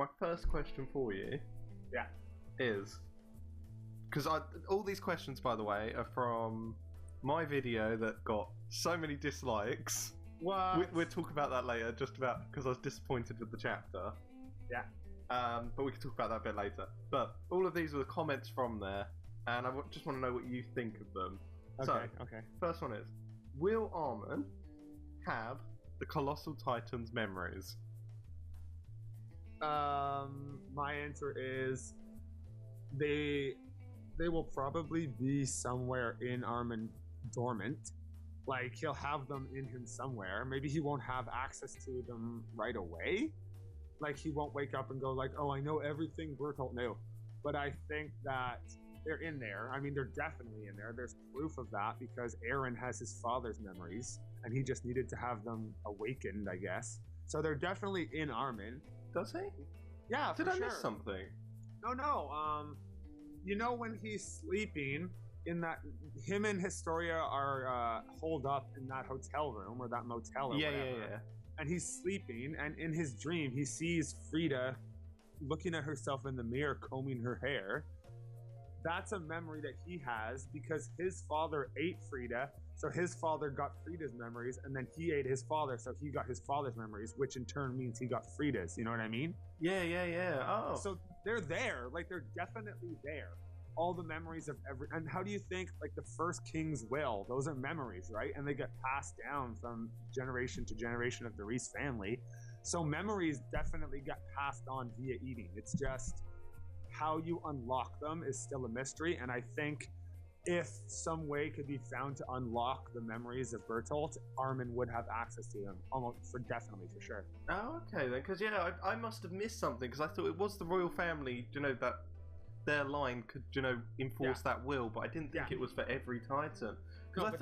my first question for you is, because all these questions, by the way, are from my video that got so many dislikes. What? We'll talk about that later, just about because I was disappointed with the chapter. Yeah. But we can talk about that a bit later. But all of these were the comments from there, and I just want to know what you think of them. Okay. First one is, will Armin have the Colossal Titan's memories? My answer is they will probably be somewhere in Armin dormant. Like, he'll have them in him somewhere. Maybe he won't have access to them right away. Like, he won't wake up and go like, oh, I know everything Bertolt knew. But I think that they're in there. I mean, they're definitely in there. There's proof of that because Eren has his father's memories, and he just needed to have them awakened, I guess. So they're definitely in Armin. Does he? Yeah, for Did I sure. miss something? No. You know when he's sleeping, in that, him and Historia are holed up in that hotel room or that motel or whatever. Yeah. And he's sleeping, and in his dream, he sees Frida looking at herself in the mirror, combing her hair. That's a memory that he has because his father ate Frida, so his father got Frida's memories, and then he ate his father, so he got his father's memories, which in turn means he got Frida's. You know what I mean? Yeah. Oh. So they're there, like they're definitely there. All the memories of and how do you think, like, the first king's will, those are memories, right? And they get passed down from generation to generation of the Reese family. So memories definitely get passed on via eating. It's just how you unlock them is still a mystery. And I think if some way could be found to unlock the memories of Bertolt, Armin would have access to them, definitely, for sure. Oh, okay then, because I must have missed something, because I thought it was the royal family, that their line could, enforce that will, but I didn't think it was for every Titan. Because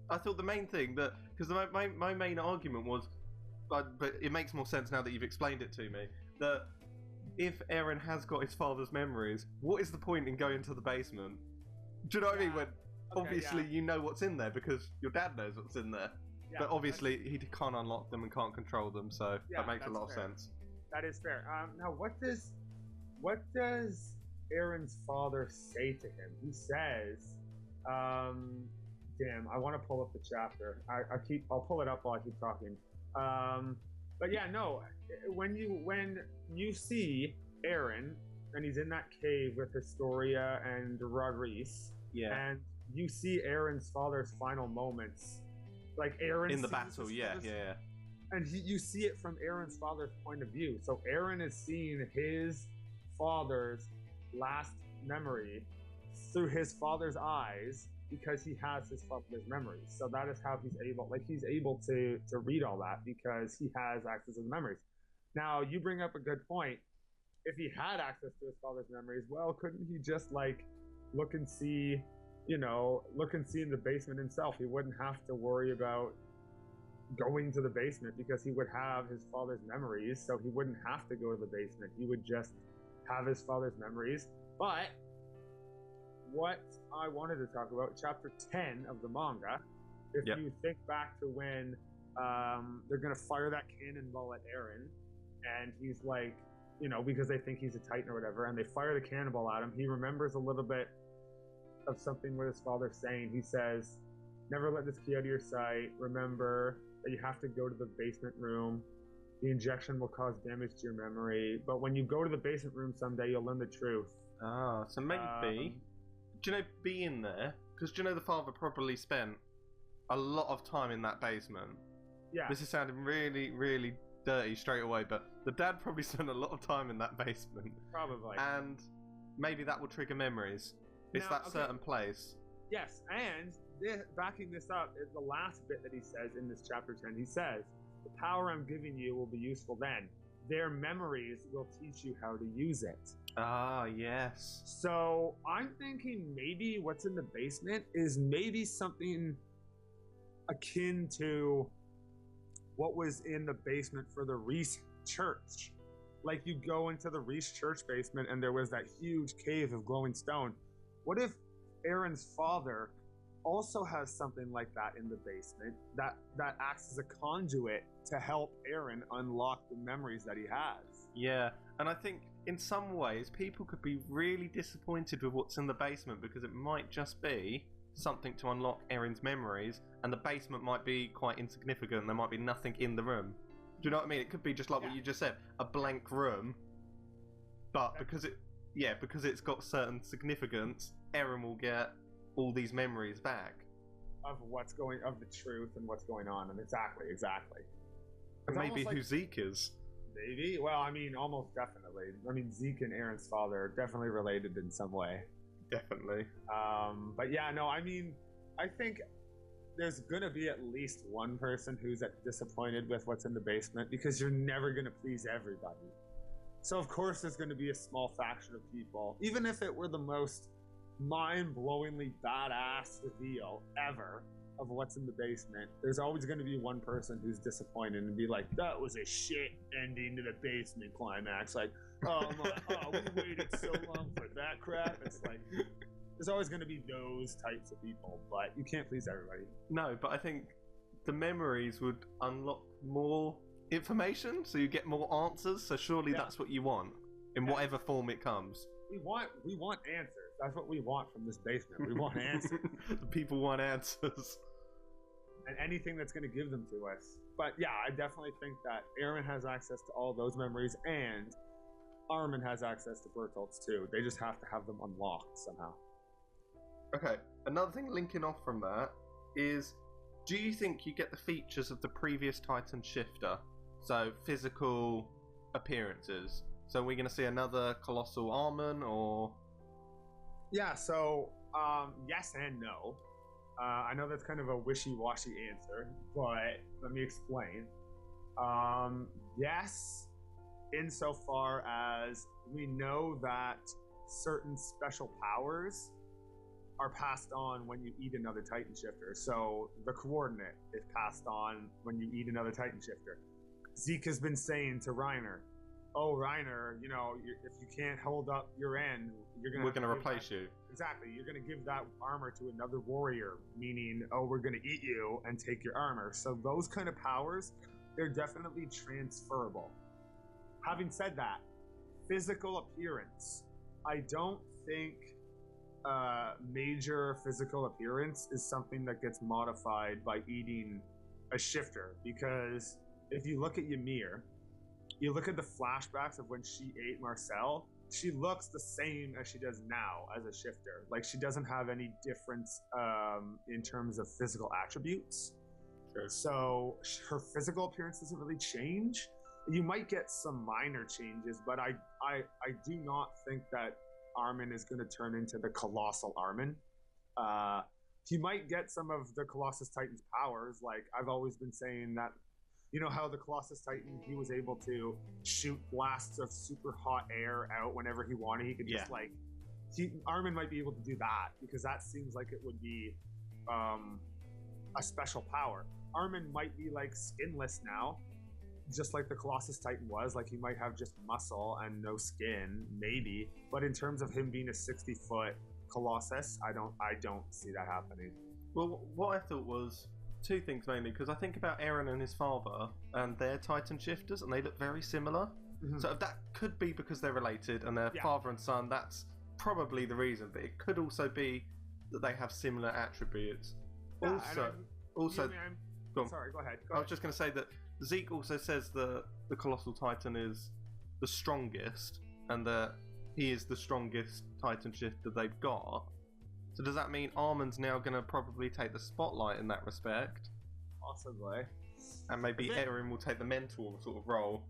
I thought the main thing that, because my main argument was, but it makes more sense now that you've explained it to me, that if Eren has got his father's memories, what is the point in going to the basement? Do you know what I mean? When obviously you know what's in there because your dad knows what's in there, but obviously he can't unlock them and can't control them, so that makes a lot of sense. That is fair. Now, what does Eren's father say to him? He says, damn, I want to pull up the chapter. I'll pull it up while I keep talking. But yeah, no, when you see Eren and he's in that cave with Historia and Rodriguez, and you see Eren's father's final moments, like Eren in the battle, yeah. And you see it from Eren's father's point of view. So Eren is seeing his father's last memory through his father's eyes because he has his father's memories. So that is how he's able to read all that because he has access to the memories. Now, you bring up a good point. If he had access to his father's memories, well, couldn't he just look and see in the basement himself? He wouldn't have to worry about going to the basement because he would have his father's memories, so he wouldn't have to go to the basement. He would just have his father's memories. But what I wanted to talk about, chapter 10 of the manga, if you think back to when they're going to fire that cannonball at Eren, and he's like, because they think he's a Titan or whatever, and they fire the cannonball at him, he remembers a little bit of something where his father's saying, he says, never let this key out of your sight, remember that you have to go to the basement room. The injection will cause damage to your memory, but when you go to the basement room someday, you'll learn the truth. Ah, so maybe, being there, because the father probably spent a lot of time in that basement. Yeah. This is sounding really, really dirty straight away, but the dad probably spent a lot of time in that basement. Probably. And maybe that will trigger memories. It's certain place. Yes, and backing this up is the last bit that he says in this chapter 10. He says, the power I'm giving you will be useful then. Their memories will teach you how to use it. Ah, yes. So I'm thinking maybe what's in the basement is maybe something akin to what was in the basement for the Reese church. Like, you go into the Reese church basement and there was that huge cave of glowing stone. What if Eren's father also has something like that in the basement that acts as a conduit to help Aaron unlock the memories that he has. Yeah, and I think in some ways people could be really disappointed with what's in the basement because it might just be something to unlock Aaron's memories, and the basement might be quite insignificant. There might be nothing in the room. Do you know what I mean? It could be just like what you just said, a blank room, but because it's got certain significance, Aaron will get all these memories back of the truth and what's going on. And exactly. Maybe who Zeke is. Maybe. Well, I mean, almost definitely. I mean, Zeke and Aaron's father are definitely related in some way. Definitely. But yeah, no, I mean, I think there's gonna be at least one person who's disappointed with what's in the basement, because you're never gonna please everybody. So of course there's gonna be a small faction of people, even if it were the most mind-blowingly badass reveal ever of what's in the basement, there's always going to be one person who's disappointed and be like, that was a shit ending to the basement climax. Like, oh my, we waited so long for that crap. It's like, there's always going to be those types of people, but you can't please everybody. No, but I think the memories would unlock more information, so you get more answers. So surely that's what you want, in whatever form it comes. We want answers. That's what we want from this basement. We want answers. The people want answers. And anything that's going to give them to us. But yeah, I definitely think that Aaron has access to all those memories, and Armin has access to Bertolt's too. They just have to have them unlocked somehow. Okay, another thing linking off from that is, do you think you get the features of the previous Titan Shifter? So physical appearances. So we're going to see another Colossal Armin, or... Yeah, so yes and no. I know that's kind of a wishy-washy answer, but let me explain. Yes, insofar as we know that certain special powers are passed on when you eat another Titan Shifter. So the coordinate is passed on when you eat another Titan Shifter. Zeke has been saying to Reiner, oh, Reiner, you know, if you can't hold up your end, we're going to replace you. Exactly. You're going to give that armor to another warrior, meaning, oh, we're going to eat you and take your armor. So those kind of powers, they're definitely transferable. Having said that, physical appearance, I don't think major physical appearance is something that gets modified by eating a shifter, because if you look at Ymir, you look at the flashbacks of when she ate Marcel, she looks the same as she does now as a shifter. Like, she doesn't have any difference in terms of physical attributes. Sure. So her physical appearance doesn't really change. You might get some minor changes, but I do not think that Armin is going to turn into the Colossal Armin. He might get some of the Colossus Titan's powers. Like, I've always been saying that, you know how the Colossus Titan, he was able to shoot blasts of super hot air out whenever he wanted. He could just Armin might be able to do that, because that seems like it would be a special power. Armin might be like skinless now, just like the Colossus Titan was. Like, he might have just muscle and no skin, maybe. But in terms of him being a 60-foot Colossus, I don't see that happening. Well, what I thought was two things mainly, because I think about Aaron and his father and their Titan Shifters, and they look very similar. Mm-hmm. So that could be because they're related and they're father and son. That's probably the reason, but it could also be that they have similar attributes. Yeah, sorry, go ahead. I was just going to say that Zeke also says that the Colossal Titan is the strongest, and that he is the strongest Titan Shifter they've got. So does that mean Armin's now going to probably take the spotlight in that respect? Possibly. And maybe Aaron will take the mentor sort of role.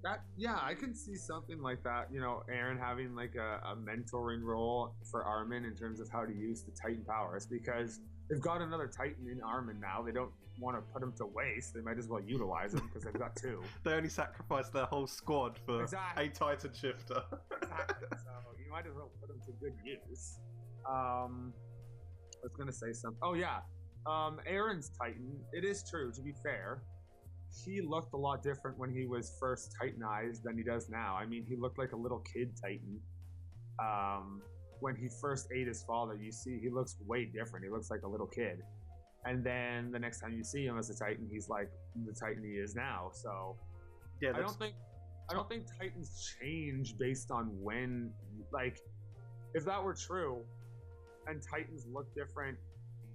I can see something like that. You know, Aaron having like a mentoring role for Armin in terms of how to use the Titan powers, because they've got another Titan in Armin now. They don't want to put him to waste. They might as well utilize him because they've got two. They only sacrificed their whole squad for a Titan Shifter. Exactly. So you might as well put him to good use. I was gonna say something. Oh yeah, Aaron's Titan. It is true. To be fair, he looked a lot different when he was first Titanized than he does now. I mean, he looked like a little kid Titan. when he first ate his father, you see he looks way different. He looks like a little kid. And then the next time you see him as a Titan, he's like the Titan he is now. So yeah, I don't think Titans change based on when, like, if that were true and Titans look different,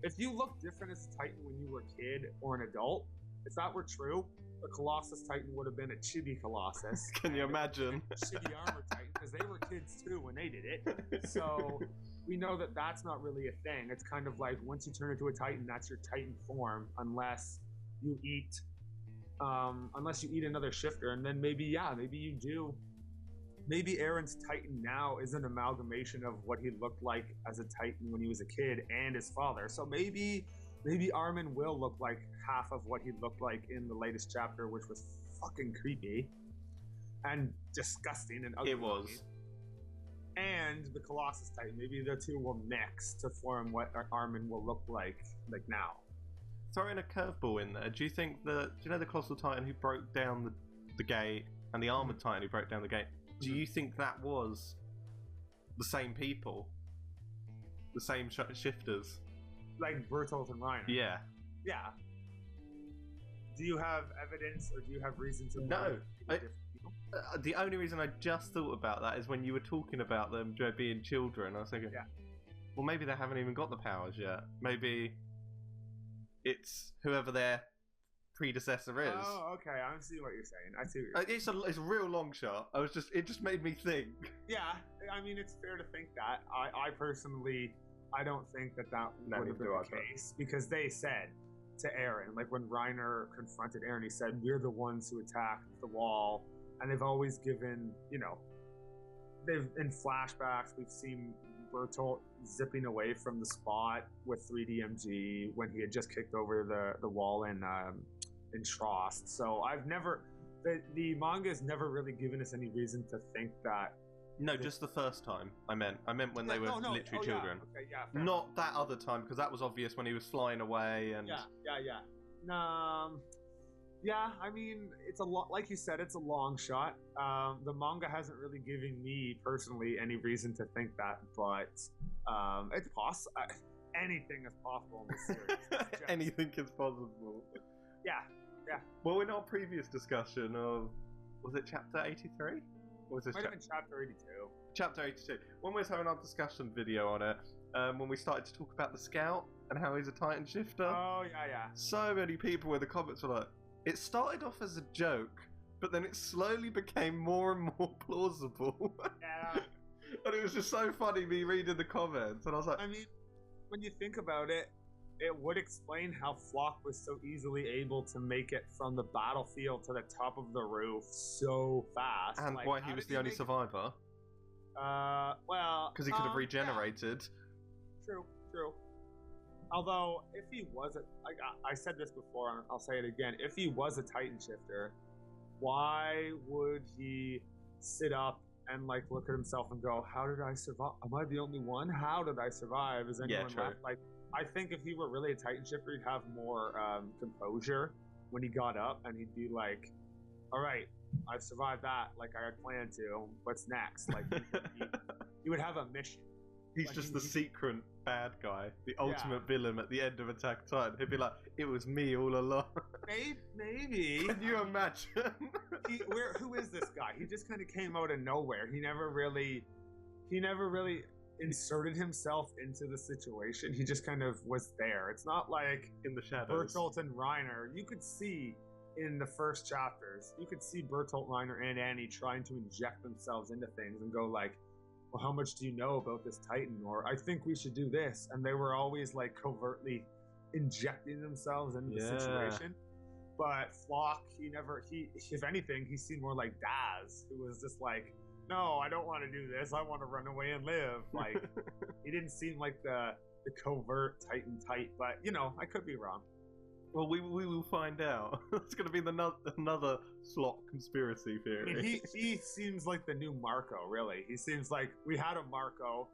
if you look different as a Titan when you were a kid or an adult, if that were true, the Colossus Titan would have been a chibi Colossus. Can you imagine? Chibi Armor Titan, because they were kids too when they did it. So we know that that's not really a thing. It's kind of like once you turn into a Titan, that's your Titan form, unless you eat another shifter, and then maybe you do. Maybe Aaron's Titan now is an amalgamation of what he looked like as a Titan when he was a kid and his father. So maybe Armin will look like half of what he looked like in the latest chapter, which was fucking creepy and disgusting and ugly. It was. And the Colossus Titan, maybe the two will mix to form what Armin will look like now. Throwing a curveball in there, do you think do you know the Colossal Titan who broke down the gate and the Armored Titan who broke down the gate? Do you think that was the same people? The same shifters? Like Bertolt and Reiner? Yeah. Yeah. Do you have evidence or do you have reason to know? No. The only reason I just thought about that is when you were talking about them being children. I was thinking, well, maybe they haven't even got the powers yet. Maybe it's whoever their predecessor is. Oh, okay. I see what you're saying. I see what you're saying. It's a real long shot. It just made me think. Yeah, I mean, it's fair to think that. I personally, I don't think that would have been the case, because they said to Aaron, like when Reiner confronted Aaron, he said, "We're the ones who attacked the wall," and they've always given, they've in flashbacks we've seen Bertolt zipping away from the spot with 3DMG when he had just kicked over the wall in Trost. So the manga has never really given us any reason to think that. No, just the first time. I meant when they were literally children. Yeah. Okay, yeah. Not that other time, because that was obvious when he was flying away and. Yeah. Yeah, I mean, it's a lot. Like you said, it's a long shot. The manga hasn't really given me personally any reason to think that, but it's possible. Anything is possible in this series. Anything is possible. Yeah. Well, in our previous discussion of, was it chapter 83? Or was this Might have been chapter 82. Chapter 82. When we was having our discussion video on it, when we started to talk about the Scout and how he's a Titan shifter. Oh, yeah. So many people in the comments were like, it started off as a joke, but then it slowly became more and more plausible. Yeah. And it was just so funny me reading the comments, and I was like... I mean, when you think about it, it would explain how Flock was so easily able to make it from the battlefield to the top of the roof so fast. And why he was the only survivor. Well... Because he could have regenerated. Yeah. True. Although, if he was I said this before, and I'll say it again, if he was a Titan shifter, why would he sit up and look at himself and go, how did I survive? Am I the only one? How did I survive? Is anyone left? I think if he were really a Titan shifter, he'd have more composure when he got up, and he'd be like, all right, I've survived that like I had planned to. What's next? He would have a mission. He's just the secret bad guy, the ultimate villain at the end of Attack Titan. He'd be like, it was me all along. Maybe. Can you imagine? Who is this guy? He just kind of came out of nowhere. He never really inserted himself into the situation. He just kind of was there. It's not like in the shadows. Bertolt and Reiner. You could see in the first chapters, you could see Bertolt, Reiner, and Annie trying to inject themselves into things and go like, well, how much do you know about this Titan? Or I think we should do this. And they were always covertly injecting themselves into the situation. But Flock, if anything, he seemed more like Daz, who was just like, no, I don't want to do this. I want to run away and live. He didn't seem like the covert Titan type, but I could be wrong. Well, we will find out. It's going to be another Flock conspiracy theory. I mean, he seems like the new Marco, really. He seems like we had a Marco.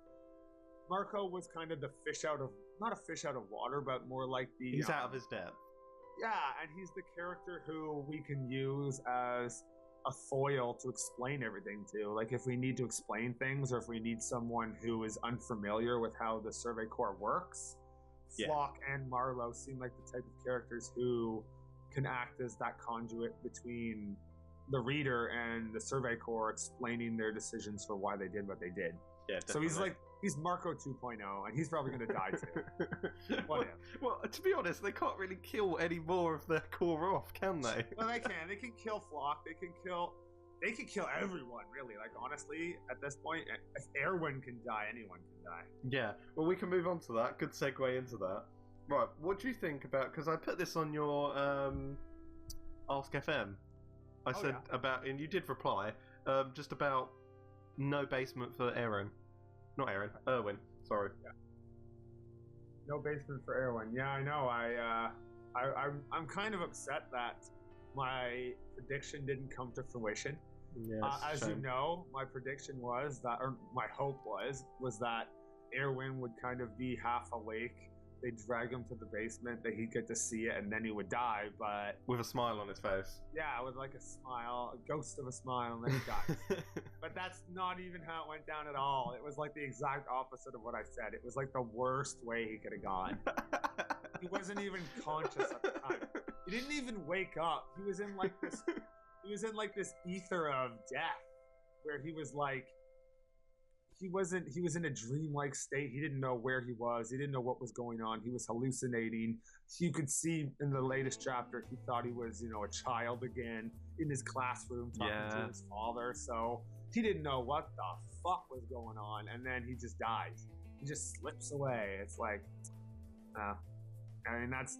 Marco was kind of the not a fish out of water, but more like the... He's out of his depth. Yeah, and he's the character who we can use as a foil to explain everything to. Like if we need to explain things, or if we need someone who is unfamiliar with how the Survey Corps works, Flock and Marlowe seem like the type of characters who can act as that conduit between the reader and the Survey Corps, explaining their decisions for why they did what they did. Yeah, definitely. So he's Marco 2.0, and he's probably going to die too. Well, to be honest, they can't really kill any more of their core off, can they? Well, they can. They can kill Flock. They can kill everyone, really. Like, honestly, at this point, if Erwin can die, anyone can die. Yeah. Well, we can move on to that. Good segue into that. Right. What do you think about? Because I put this on your AskFM. I said about, and you did reply, just about no basement for Erwin. Not Aaron, Erwin. Sorry. Yeah. No basement for Erwin. Yeah, I know. I'm kind of upset that my prediction didn't come to fruition. Yes, as you know, my prediction was that, or my hope was that Erwin would kind of be half awake. They'd drag him to the basement, that he'd get to see it, and then he would die. But with a smile on his face. Yeah, with like a smile, a ghost of a smile, and then he dies. But that's not even how it went down at all. It was like the exact opposite of what I said. It was like the worst way he could have gone. He wasn't even conscious at the time. He didn't even wake up. He was in like this. He was in like this ether of death, where he was like. He was in a dreamlike state. He didn't know where he was. He didn't know what was going on. He was hallucinating. You could see in the latest chapter, he thought he was, a child again in his classroom talking to his father. So he didn't know what the fuck was going on. And then he just dies. He just slips away. It's like, I mean, that's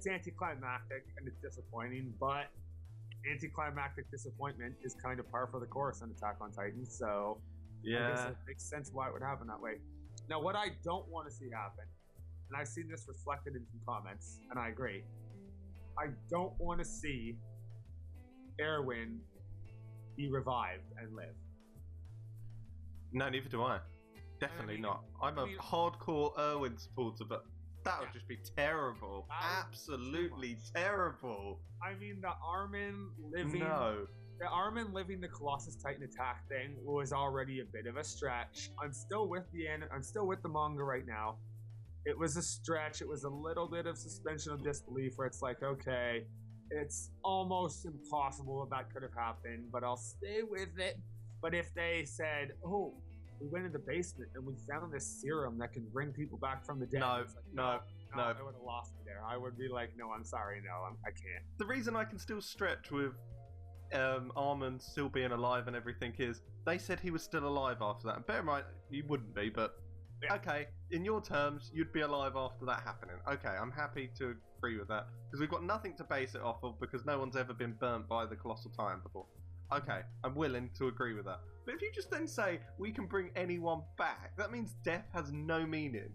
it's anticlimactic and it's disappointing, but anticlimactic disappointment is kind of par for the course in Attack on Titan. So I guess it makes sense why it would happen that way. Now, what I don't want to see happen, and I've seen this reflected in some comments, and I agree, I don't want to see Erwin be revived and live. No, neither do I. Definitely not. I'm a hardcore Erwin supporter, but that would just be terrible. Absolutely terrible. I mean, the Armin living... No. The Armin living the Colossus Titan attack thing was already a bit of a stretch. I'm still with the manga right now. It was a stretch. It was a little bit of suspension of disbelief where it's like, okay, it's almost impossible that could have happened, but I'll stay with it. But if they said, oh, we went in the basement and we found this serum that can bring people back from the dead. No, I would have lost me there. I would be like, no, I'm sorry, I can't. The reason I can still stretch with Armin still being alive and everything is they said he was still alive after that. And bear in mind, you wouldn't be, but okay, in your terms, you'd be alive after that happening. Okay, I'm happy to agree with that because we've got nothing to base it off of because no one's ever been burnt by the Colossal Titan before. Okay, I'm willing to agree with that. But if you just then say we can bring anyone back, that means death has no meaning.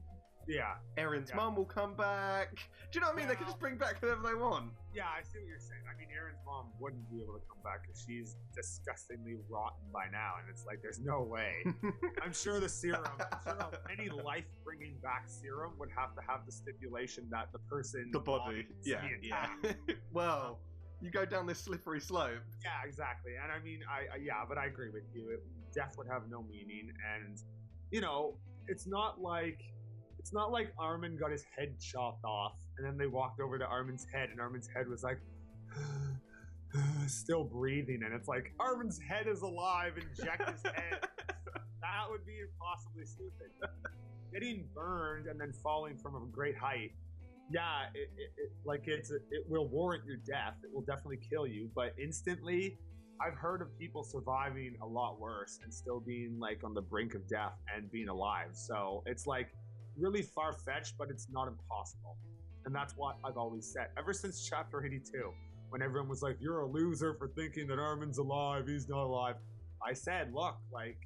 Yeah. Erin's mum will come back. Do you know what I mean? They can just bring back whoever they want. Yeah, I see what you're saying. I mean, Erin's mom wouldn't be able to come back because she's disgustingly rotten by now, and it's like, there's no way. I'm sure the serum, any life-bringing back serum would have to have the stipulation that the person... The body. Yeah. Well, you go down this slippery slope. Yeah, exactly. And I mean, but I agree with you. Death would have no meaning, and, it's not like Armin got his head chopped off and then they walked over to Armin's head and Armin's head was like still breathing, and it's like, Armin's head is alive, inject his head. That would be impossibly stupid. Getting burned and then falling from a great height, it will warrant your death. It will definitely kill you, but instantly I've heard of people surviving a lot worse and still being like on the brink of death and being alive. So it's like really far-fetched, but it's not impossible. And that's what I've always said ever since chapter 82, when everyone was like, you're a loser for thinking that Armin's alive, he's not alive. I said, look, like,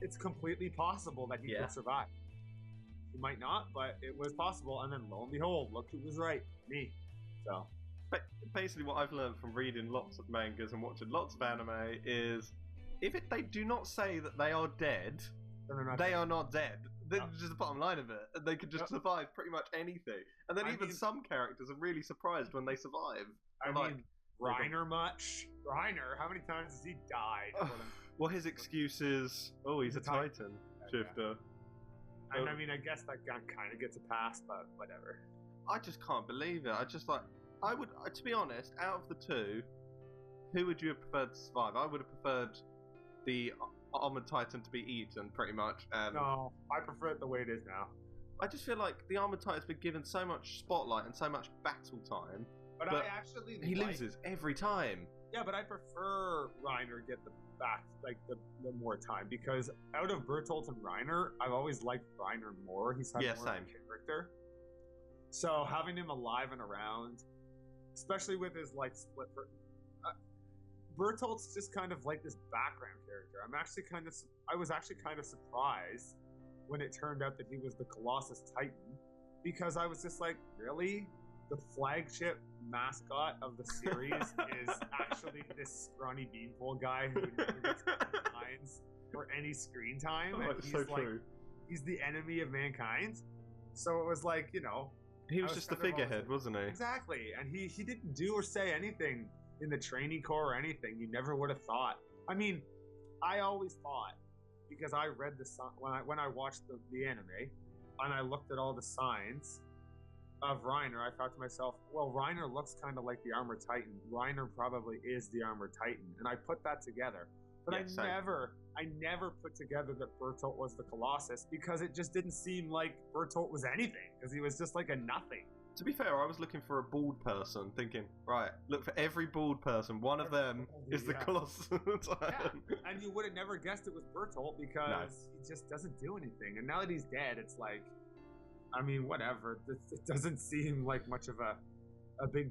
it's completely possible that he could survive. He might not, but it was possible. And then lo and behold, look who was right, me. So but basically what I've learned from reading lots of mangas and watching lots of anime is they do not say that they are dead, they are not dead. That's just the bottom line of it. And they could just survive pretty much anything. And then some characters are really surprised when they survive. Reiner much? Reiner, how many times has he died? Well, his excuse is, he's a Titan shifter. And I mean, I guess that kind of gets a pass, but whatever. I just can't believe it. I would, to be honest, out of the two, who would you have preferred to survive? I would have preferred the Armored Titan to be eaten, pretty much. No, I prefer it the way it is now. I just feel like the Armored Titan's been given so much spotlight and so much battle time. But I actually he loses every time. Yeah, but I prefer Reiner get the more time, because out of Bertolt and Reiner, I've always liked Reiner more. He's had more of a character. So having him alive and around, especially with his split. Bertolt's just kind of like this background character. I was actually kind of surprised when it turned out that he was the Colossus Titan, because I was just like, really? The flagship mascot of the series is actually this scrawny beanpole guy who never gets any lines or any screen time. And he's so true. He's the enemy of mankind. So it was like, he was just the figurehead, wasn't he? Exactly. And he didn't do or say anything in the training corps or anything. You never would have thought. I mean, I always thought, because I read the when I watched the anime and I looked at all the signs of Reiner, I thought to myself, well, Reiner looks kind of like the Armored Titan. Reiner probably is the Armored Titan, and I put that together. But I never put together that Bertolt was the Colossus, because it just didn't seem like Bertolt was anything, because he was just like a nothing. To be fair, I was looking for a bald person, thinking, right, look for every bald person. One of them is the Colossus Titan. Yeah. And you would have never guessed it was Bertolt, because he just doesn't do anything. And now that he's dead, it's like, I mean, whatever. It doesn't seem like much of a big...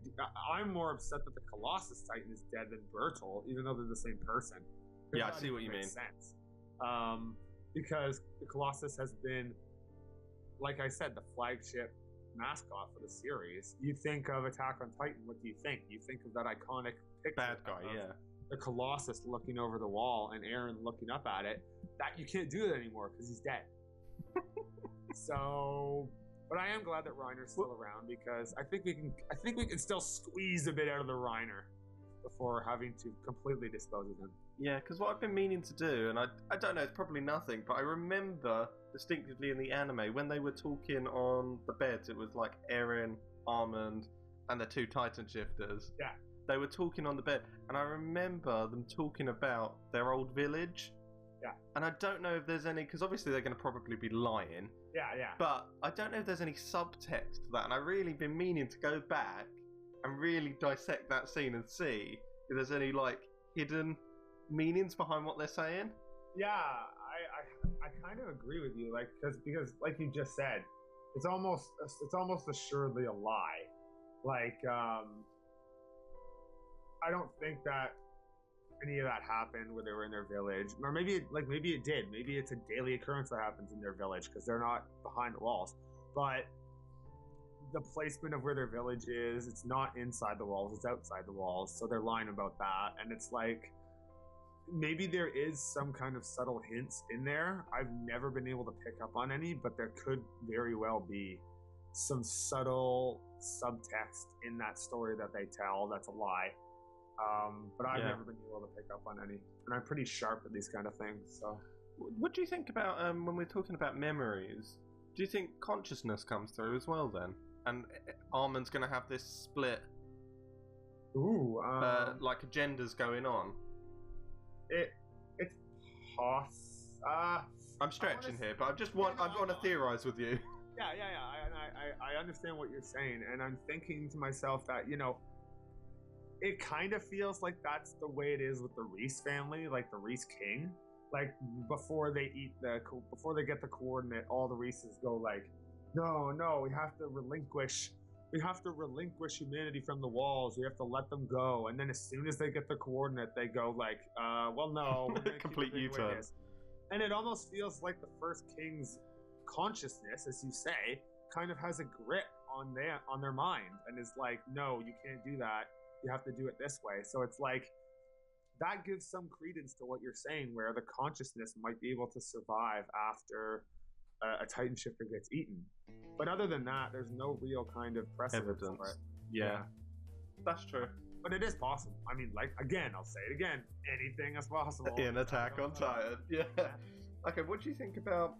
I'm more upset that the Colossus Titan is dead than Bertolt, even though they're the same person. Yeah, I see what you mean. Sense. Because the Colossus has been, like I said, the flagship mascot for the series. You think of Attack on Titan, what do you think? You think of that iconic picture bad guy, the Colossus looking over the wall and Eren looking up at it. That you can't do that anymore because he's dead. So, but I am glad that Reiner's still around, because I think we can still squeeze a bit out of the Reiner before having to completely dispose of him. Yeah, because what I've been meaning to do, and I don't know, it's probably nothing, but I remember distinctively in the anime when they were talking on the beds, it was like Eren, Armand, and the two Titan shifters. Yeah. They were talking on the bed, and I remember them talking about their old village. Yeah. And I don't know if there's any, because obviously they're going to probably be lying. Yeah, yeah. But I don't know if there's any subtext to that, and I've really been meaning to go back and really dissect that scene and see if there's any, hidden meanings behind what they're saying. Yeah, I kind of agree with you, because like you just said, it's almost assuredly a lie. I don't think that any of that happened when they were in their village, or maybe it did. Maybe it's a daily occurrence that happens in their village because they're not behind the walls. But the placement of where their village is, it's not inside the walls, it's outside the walls. So they're lying about that, and it's like, maybe there is some kind of subtle hints in there. I've never been able to pick up on any, but there could very well be some subtle subtext in that story that they tell that's a lie. But I've never been able to pick up on any, and I'm pretty sharp at these kind of things. So, what do you think about when we're talking about memories? Do you think consciousness comes through as well then? And Armin's going to have this split, like agendas going on. It's I'm stretching here, but I want to theorize with you. Yeah. I understand what you're saying, and I'm thinking to myself that, it kind of feels like that's the way it is with the Reese family, like the Reese King. Like before they get the coordinate, all the Reeses go like, no, we have to relinquish humanity from the walls. We have to let them go. And then as soon as they get the coordinate, they go like, well, no, we're gonna complete U-turn. And it almost feels like the first King's consciousness, as you say, kind of has a grip on their mind and is like, no, you can't do that. You have to do it this way. So it's like, that gives some credence to what you're saying, where the consciousness might be able to survive after a Titan shifter gets eaten. But other than that, there's no real kind of precedent for it. Yeah, that's true. But it is possible. I mean, like, again, I'll say it again. Anything is possible. In Attack on Titan. Yeah. Okay, what do you think about...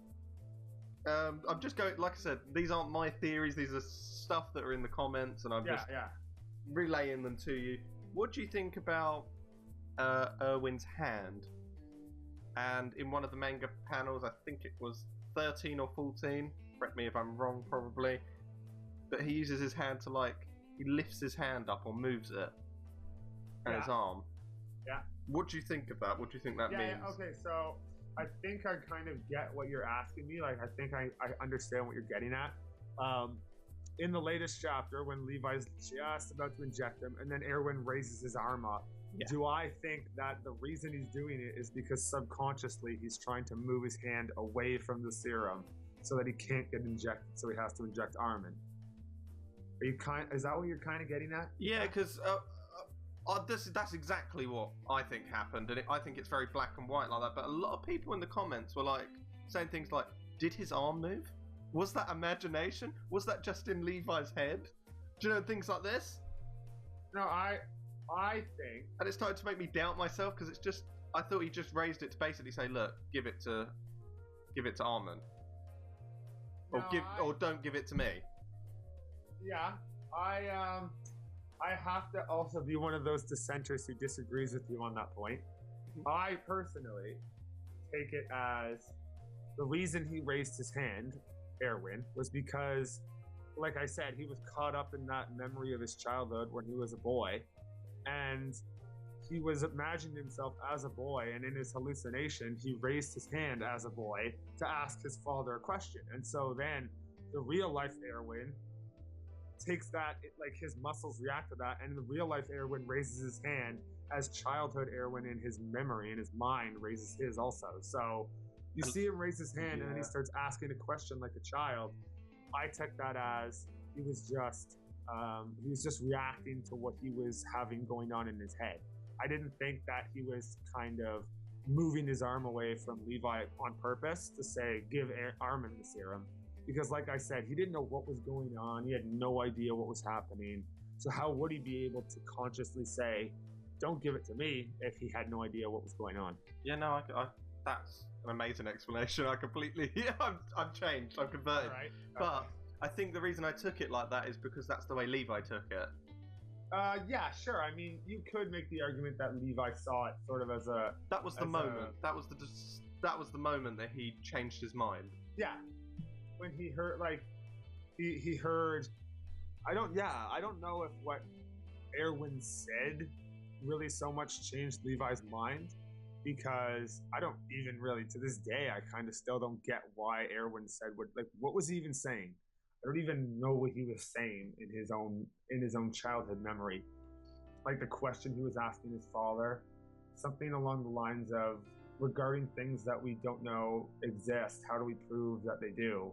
I'm just going... Like I said, these aren't my theories. These are stuff that are in the comments, and I'm just relaying them to you. What do you think about Erwin's hand? And in one of the manga panels, I think it was 13 or 14, correct me if I'm wrong probably, but he uses his hand to, like, he lifts his hand up or moves it and his arm. Yeah. What do you think of that? What do you think that means? Yeah, okay, so I think I kind of get what you're asking me. Like, I think I understand what you're getting at. In the latest chapter, when Levi's just about to inject him, and then Erwin raises his arm up, do I think that the reason he's doing it is because subconsciously he's trying to move his hand away from the serum so that he can't get injected, so he has to inject Armin? Is that what you're kind of getting at? Yeah, because that's exactly what I think happened, and I think it's very black and white like that. But a lot of people in the comments were like saying things like, "Did his arm move? Was that imagination? Was that just in Levi's head?" Do you know, things like this? No, I think, and it started to make me doubt myself because it's just, I thought he just raised it to basically say, "Look, give it to Armin, or don't give it to me." Yeah, I have to also be one of those dissenters who disagrees with you on that point. I personally take it as the reason he raised his hand, Erwin, was because, like I said, he was caught up in that memory of his childhood when he was a boy, and he was imagining himself as a boy, and in his hallucination, he raised his hand as a boy to ask his father a question. And so then the real life Erwin takes that, like, his muscles react to that, and the real life Erwin raises his hand as childhood Erwin in his memory, in his mind, raises his also. So you see him raise his hand, and then he starts asking a question like a child. I took that as he was just reacting to what he was having going on in his head. I didn't think that he was kind of moving his arm away from Levi on purpose to say, give Armin the serum. Because, like I said, he didn't know what was going on. He had no idea what was happening. So how would he be able to consciously say, don't give it to me, if he had no idea what was going on? Yeah, no, that's an amazing explanation. I completely, I'm changed. I'm converted. All right. But I think the reason I took it like that is because that's the way Levi took it. Yeah, sure. I mean, you could make the argument that Levi saw it sort of as a... That was the moment. That was the moment that he changed his mind. Yeah. When he heard, like, he heard... I don't know if what Erwin said really so much changed Levi's mind, because I don't even really, to this day, I kind of still don't get why Erwin said what was he even saying? I don't even know what he was saying in his own childhood memory. Like the question he was asking his father, something along the lines of, regarding things that we don't know exist, how do we prove that they do?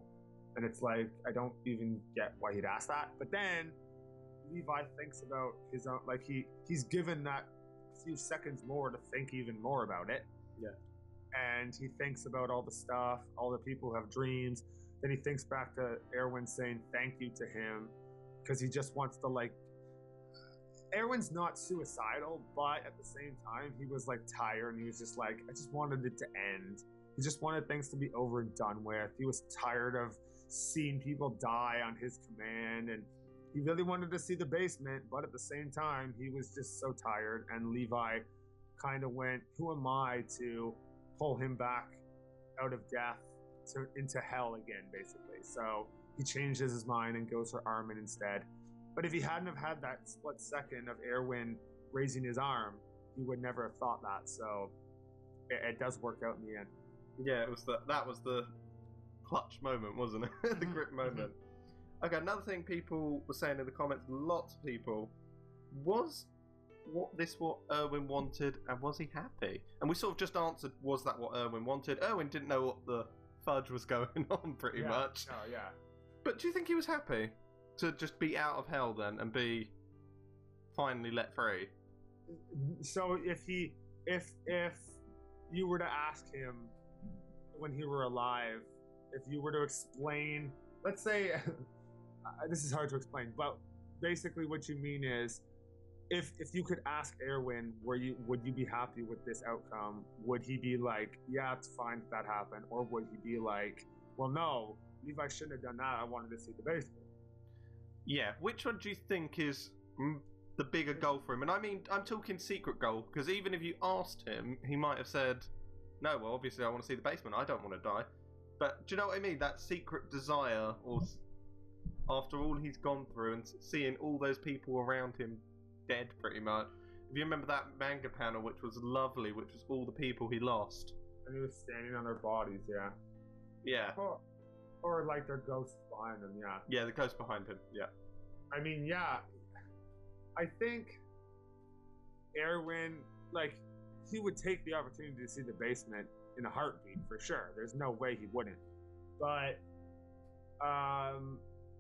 And it's like, I don't even get why he'd ask that. But then Levi thinks about his own, like he's given that few seconds more to think even more about it. Yeah. And he thinks about all the stuff, all the people who have dreams. Then he thinks back to Erwin saying thank you to him, because he just wants to, like, Erwin's not suicidal, but at the same time, he was, like, tired, and he was just like, I just wanted it to end. He just wanted things to be over and done with. He was tired of seeing people die on his command, and he really wanted to see the basement, but at the same time, he was just so tired, and Levi kind of went, who am I to pull him back out of death into hell again, basically. So he changes his mind and goes for Armin instead. But if he hadn't have had that split second of Erwin raising his arm, he would never have thought that. So it does work out in the end. Yeah, that was the clutch moment, wasn't it? The grip moment. Okay, another thing people were saying in the comments, lots of people, was what Erwin wanted, and was he happy? And we sort of just answered, was that what Erwin wanted? Erwin didn't know what the fudge was going on, pretty much. Oh, yeah. But do you think he was happy to just be out of hell then and be finally let free? So if you were to ask him when he were alive, if you were to explain, let's say, this is hard to explain, but basically what you mean is, if you could ask Erwin, would you be happy with this outcome? Would he be like, yeah, it's fine if that happened, or would he be like, well, no, Levi shouldn't have done that. I wanted to see the basement. Yeah, which one do you think is the bigger goal for him? And I mean, I'm talking secret goal, because even if you asked him, he might have said, no, well, obviously I want to see the basement. I don't want to die. But do you know what I mean? That secret desire, or after all he's gone through and seeing all those people around him dead pretty much. If you remember that manga panel, which was lovely, which was all the people he lost. And he was standing on their bodies, yeah. Yeah. Or like their ghosts behind them, yeah. Yeah, the ghost behind him, yeah. I mean, yeah. I think Erwin, like, he would take the opportunity to see the basement in a heartbeat, for sure. There's no way he wouldn't. But,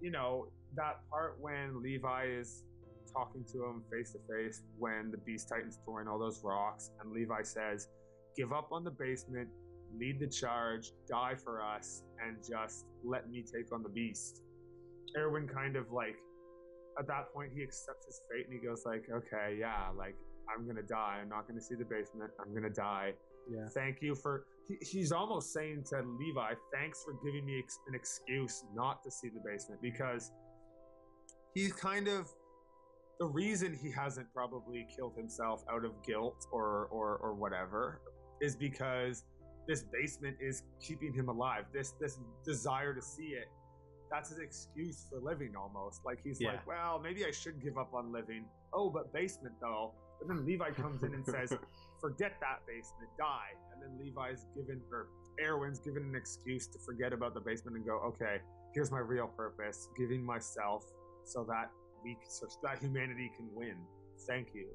you know, that part when Levi is talking to him face to face when the Beast Titan's throwing all those rocks, and Levi says, give up on the basement, lead the charge, die for us, and just let me take on the beast. Erwin kind of like, at that point, he accepts his fate and he goes like, okay, yeah, like, I'm gonna die. I'm not gonna see the basement. I'm gonna die. Yeah. Thank you for... He's almost saying to Levi, thanks for giving me an excuse not to see the basement, because he's kind of... The reason he hasn't probably killed himself out of guilt or whatever is because this basement is keeping him alive. This desire to see it, that's his excuse for living almost. Like he's like, well, maybe I should give up on living. Oh, but basement though. But then Levi comes in and says, forget that basement, die. And then Erwin's given an excuse to forget about the basement and go, okay, here's my real purpose, giving myself so that humanity can win. Thank you.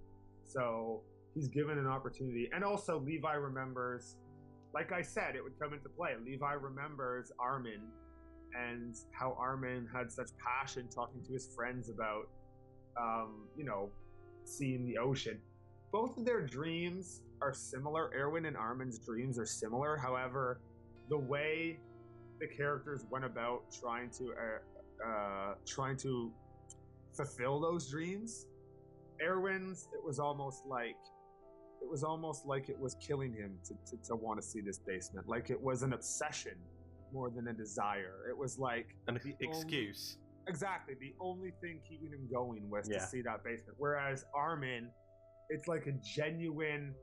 So he's given an opportunity. And also Levi remembers, like I said, it would come into play. Levi remembers Armin and how Armin had such passion talking to his friends about, seeing the ocean. Both of their dreams are similar. Erwin and Armin's dreams are similar. However, the way the characters went about trying to fulfill those dreams, Erwin's, it was almost like it was killing him to want to see this basement. Like it was an obsession more than a desire. It was like an excuse. Exactly. The only thing keeping him going was to see that basement. Whereas Armin, it's like a genuine...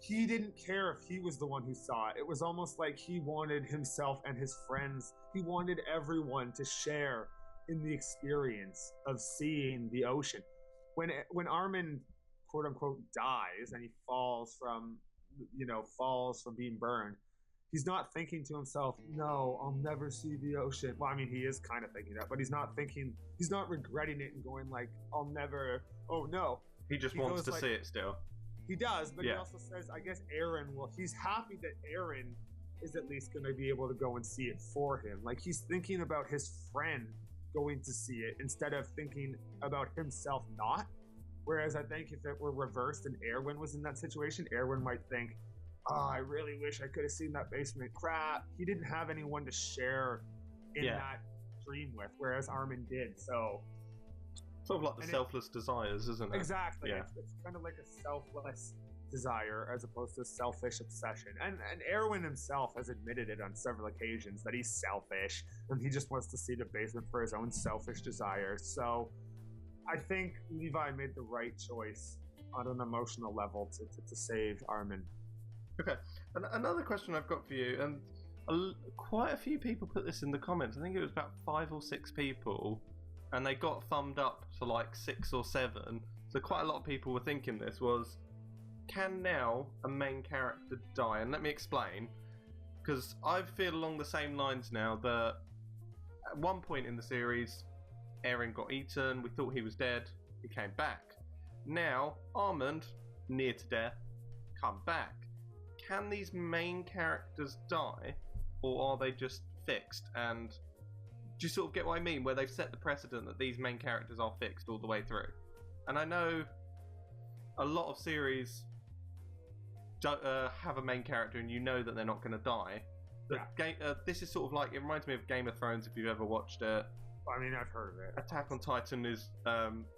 He didn't care if he was the one who saw it. It was almost like he wanted himself and his friends, he wanted everyone to share in the experience of seeing the ocean. When Armin, quote unquote, dies and he falls from being burned, he's not thinking to himself, no, I'll never see the ocean. Well, I mean, he is kind of thinking that, but he's not regretting it and going like, I'll never, oh no. He just wants to see it still. He does, but he also says, I guess he's happy that Aaron is at least going to be able to go and see it for him. Like he's thinking about his friend going to see it instead of thinking about himself not. Whereas I think if it were reversed and Erwin was in that situation, Erwin might think, oh, I really wish I could have seen that basement. Crap. He didn't have anyone to share in that dream with, whereas Armin did. So sort of like the selfless desires, isn't it? Exactly. Yeah. It's kind of like a selfless desire as opposed to a selfish obsession. And Erwin himself has admitted it on several occasions that he's selfish and he just wants to see the basement for his own selfish desires. So I think Levi made the right choice on an emotional level to save Armin. Okay, and another question I've got for you, and quite a few people put this in the comments. I think it was about 5 or 6 people, and they got thumbed up to like 6 or 7. So quite a lot of people were thinking this was, can now a main character die? And let me explain, because I feel along the same lines now that at one point in the series, Eren got eaten, we thought he was dead, he came back. Now, Armand, near to death, come back. Can these main characters die, or are they just fixed? And do you sort of get what I mean, where they've set the precedent that these main characters are fixed all the way through? And I know a lot of series don't have a main character and you know that they're not going to die. But this is sort of like, it reminds me of Game of Thrones if you've ever watched it. I mean, I've heard of it. Attack on Titan is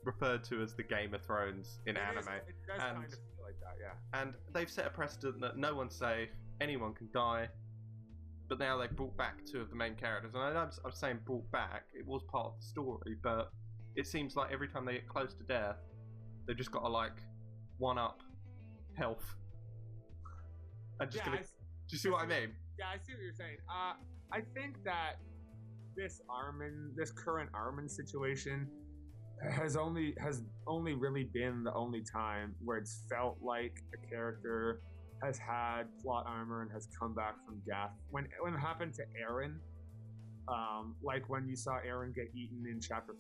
referred to as the Game of Thrones in anime. It does kind of feel like that, yeah. And they've set a precedent that no one's safe, anyone can die. But now they've brought back two of the main characters. And I know I'm saying brought back, it was part of the story, but it seems like every time they get close to death, they've just got to, like, one-up health. And just do you see what I mean? Yeah, I see what you're saying. I think that this current Armin situation has only really been the only time where it's felt like a character has had plot armor and has come back from death. When it happened to Eren, like when you saw Eren get eaten in chapter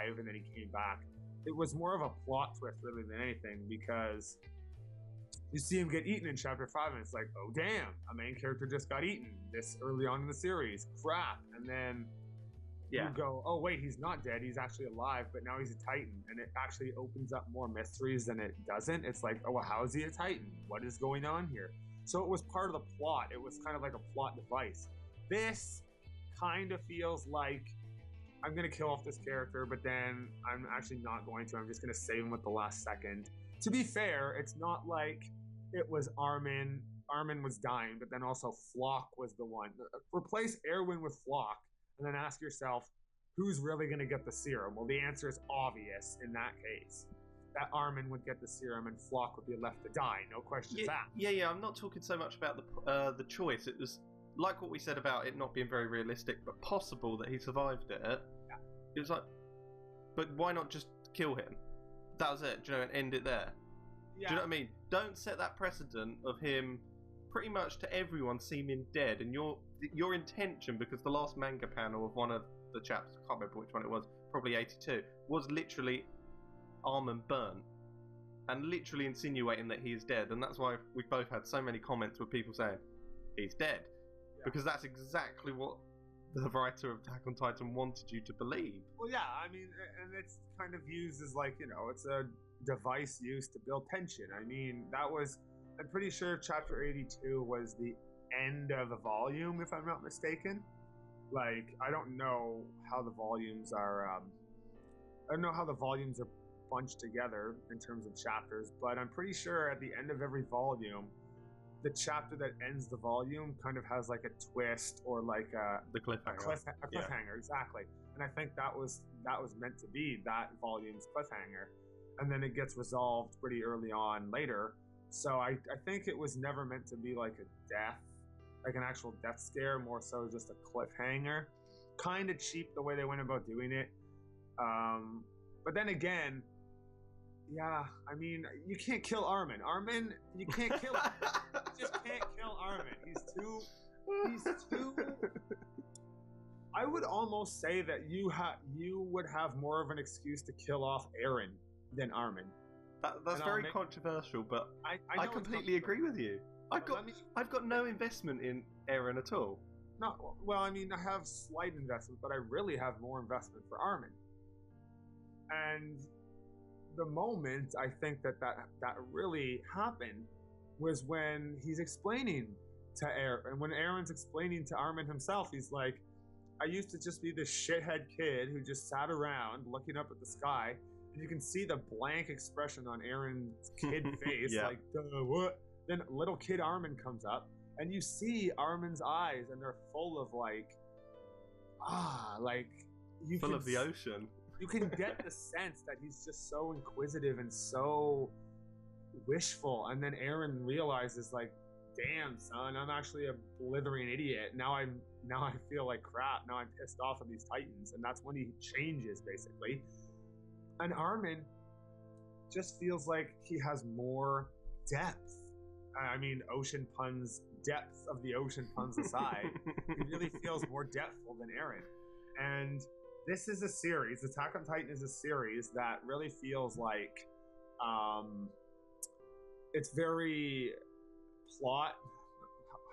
5 and then he came back, it was more of a plot twist really than anything, because you see him get eaten in chapter 5 and it's like, oh damn, a main character just got eaten this early on in the series, crap. And then you go, oh wait, he's not dead, he's actually alive, but now he's a Titan, and it actually opens up more mysteries than it doesn't. It's like, oh well, how is he a Titan? What is going on here? So it was part of the plot. It was kind of like a plot device. This kind of feels like I'm gonna kill off this character, but then I'm actually not going to. I'm just gonna save him at the last second. To be fair, it's not like it was Armin was dying, but then also Flock was the one. Replace Erwin with Flock, and then ask yourself, who's really going to get the serum? Well, the answer is obvious in that case. That Armin would get the serum and Flock would be left to die. No questions asked. Yeah. I'm not talking so much about the choice. It was like what we said about it not being very realistic, but possible that he survived it. Yeah. It was like, but why not just kill him? That was it, and end it there. Yeah. Do you know what I mean? Don't set that precedent of him pretty much to everyone seeming dead, and your intention, because the last manga panel of one of the chapters, I can't remember which one it was, probably 82, was literally Armin burnt, and literally insinuating that he is dead, and that's why we've both had so many comments with people saying he's dead, because that's exactly what the writer of Attack on Titan wanted you to believe. Well, yeah, I mean, and it's kind of used as like, it's a device used to build tension. I mean, I'm pretty sure chapter 82 was the end of the volume, if I'm not mistaken. Like, I don't know how the volumes are, bunched together in terms of chapters, but I'm pretty sure at the end of every volume, the chapter that ends the volume kind of has like a twist or like the cliffhanger. A cliffhanger, exactly. And I think that was meant to be that volume's cliffhanger, and then it gets resolved pretty early on later. So I think it was never meant to be like a death, like an actual death scare, more so just a cliffhanger. Kind of cheap the way they went about doing it. But then again, yeah, I mean, you can't kill Armin. You can't kill him. You just can't kill Armin. He's too... I would almost say that you would have more of an excuse to kill off Eren than Armin. That's very controversial, but I completely agree with you. I've got no investment in Eren at all. Well, I mean, I have slight investment, but I really have more investment for Armin. And the moment I think that really happened was when he's explaining to Eren, and when Eren's explaining to Armin himself, he's like, I used to just be this shithead kid who just sat around looking up at the sky. And you can see the blank expression on Eren's kid face, like, what? Then little kid Armin comes up, and you see Armin's eyes, and they're full of full of the ocean. You can get the sense that he's just so inquisitive and so wishful, and then Eren realizes, like, damn, son, I'm actually a blithering idiot. Now I feel like crap. Now I'm pissed off at these Titans, and that's when he changes, basically. And Armin just feels like he has more depth. I mean, ocean puns, depth of the ocean puns aside, he really feels more depthful than Eren. And this is a series, Attack on Titan is a series that really feels like it's very plot.